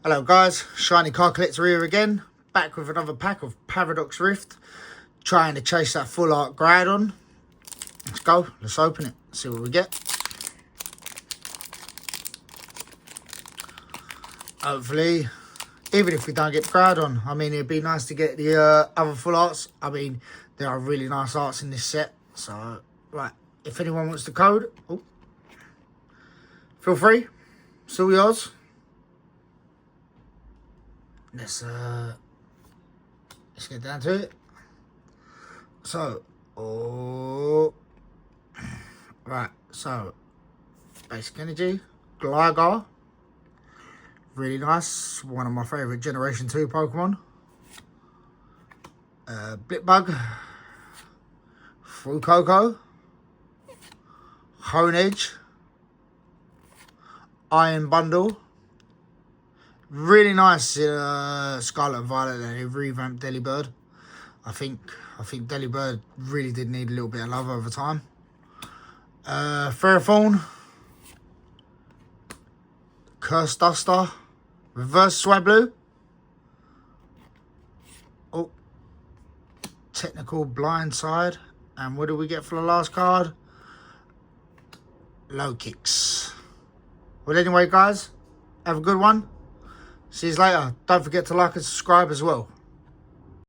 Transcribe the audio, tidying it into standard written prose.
Hello guys, Shiny Car Collector here again, back with another pack of Paradox Rift, trying to chase that full art Groudon. Let's go, let's open it, see what we get. Hopefully, even if we don't get Groudon, I mean it'd be nice to get the other full arts. I mean, there are really nice arts in this set, so right, if anyone wants the code, feel free, it's all yours. Let's get down to it. So, right, so basic energy, Gligar, really nice, one of my favourite Generation 2 Pokemon. Blipbug, Frucoco, Honedge, Iron Bundle. Really nice Scarlet and Violet that they revamped Delibird. I think Delibird really did need a little bit of love over time. Ferrothorn, Curse Duster, Reverse Swablu. Oh, Technical Blindside. And what do we get for the last card? Low Kicks. Well, anyway, guys, have a good one. See you later. Don't forget to like and subscribe as well.